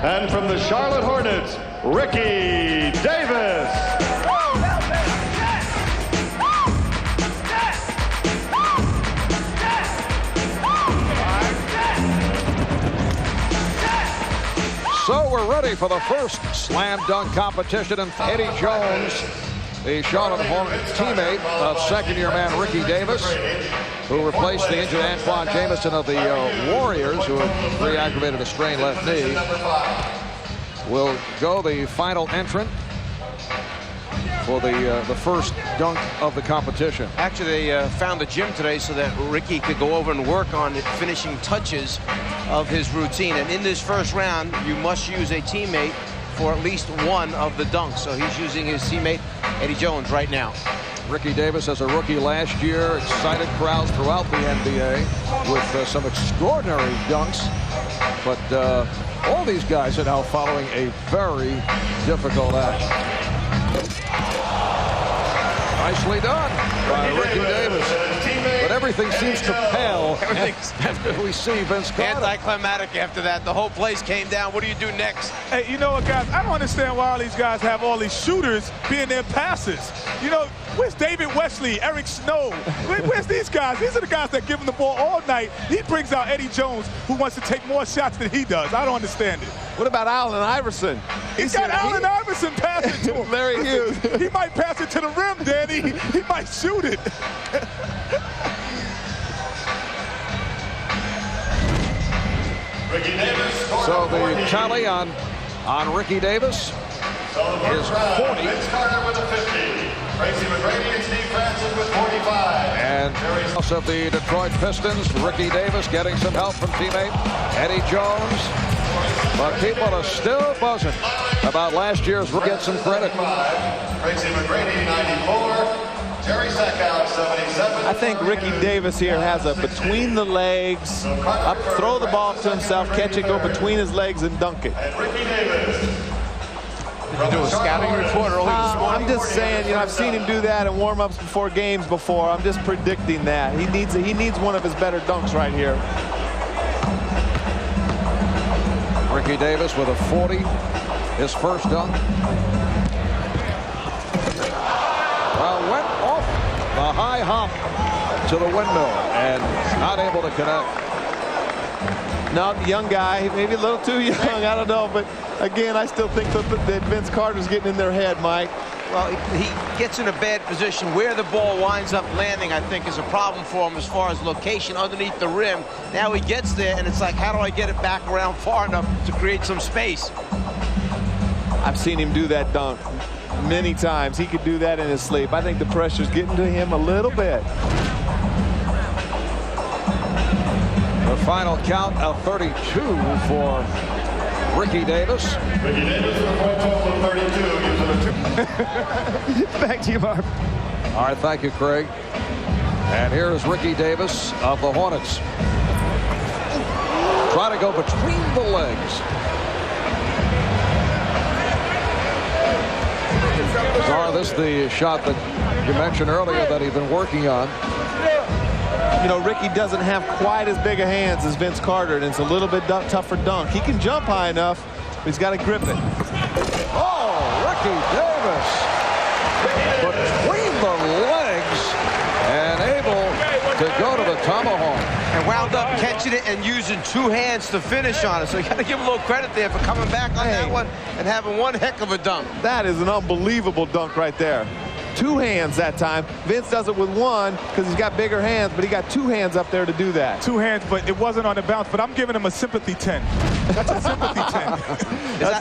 And from the Charlotte Hornets, Ricky Davis. So we're ready for the first slam dunk competition, and Eddie Jones, the Charlotte Hornets teammate of second-year man Ricky Davis, who replaced the injured Antoine Jamison of the Warriors, who have re-aggravated a strained left knee, will go the final entrant for the first dunk of the competition. Actually, they found the gym today so that Ricky could go over and work on the finishing touches of his routine. And in this first round, you must use a teammate for at least one of the dunks. So he's using his teammate, Eddie Jones, right now. Ricky Davis, as a rookie last year, excited crowds throughout the NBA with some extraordinary dunks. But all these guys are now following a very difficult act. Nicely done by Ricky Davis. But everything seems to pale after we see Vince Carter. Anticlimactic after that. The whole place came down. What do you do next? Hey, you know what, guys? I don't understand why all these guys have all these shooters being their passers. You know, where's David Wesley, Eric Snow? Where's these guys? These are the guys that give him the ball all night. He brings out Eddie Jones, who wants to take more shots than he does. I don't understand it. What about Allen Iverson? He's got Allen Iverson passing to him. Larry Hughes. He might pass it to the rim, Danny. He might shoot it. So the tally on Ricky Davis is 40. Vince Carter with a 50. Tracy McGrady and Steve Francis with 45. And also of the Detroit Pistons, Ricky Davis getting some help from teammate Eddie Jones. But people are still buzzing about last year's. Get some credit. Tracy McGrady, 94. Jerry Sackout, 77. I think Ricky Davis here has a between the legs, up, throw the ball to himself, catch it, go between his legs, and dunk it. And Ricky Davis. Do a scouting report early this morning. I'm just saying, you know, I've seen him do that in warm-ups before games before. I'm just predicting that. He needs one of his better dunks right here. Ricky Davis with a 40, his first dunk. Well, went off the high hop to the windmill and not able to connect. No, the young guy, maybe a little too young, I don't know. But again, I still think that Vince Carter's getting in their head, Mike. Well, he gets in a bad position. Where the ball winds up landing, I think, is a problem for him as far as location underneath the rim. Now he gets there, and it's like, how do I get it back around far enough to create some space? I've seen him do that dunk many times. He could do that in his sleep. I think the pressure's getting to him a little bit. The final count of 32 for Ricky Davis. Ricky Davis with a point total of 32. Using a 2. Back to you, Marv. All right, thank you, Craig. And here is Ricky Davis of the Hornets. Try to go between the legs. This is the shot that you mentioned earlier that he's been working on. You know, Ricky doesn't have quite as big a hands as Vince Carter, and it's a little bit tougher dunk. He can jump high enough, but he's got to grip it. Oh, Ricky Davis between the legs and able to go to the tomahawk. And wound up catching it and using two hands to finish on it. So you got to give him a little credit there for coming back on that one and having one heck of a dunk. That is an unbelievable dunk right there. Two hands that time. Vince does it with one because he's got bigger hands, but he got two hands up there to do that. Two hands, but it wasn't on the bounce. But I'm giving him a sympathy 10. That's a sympathy 10. That's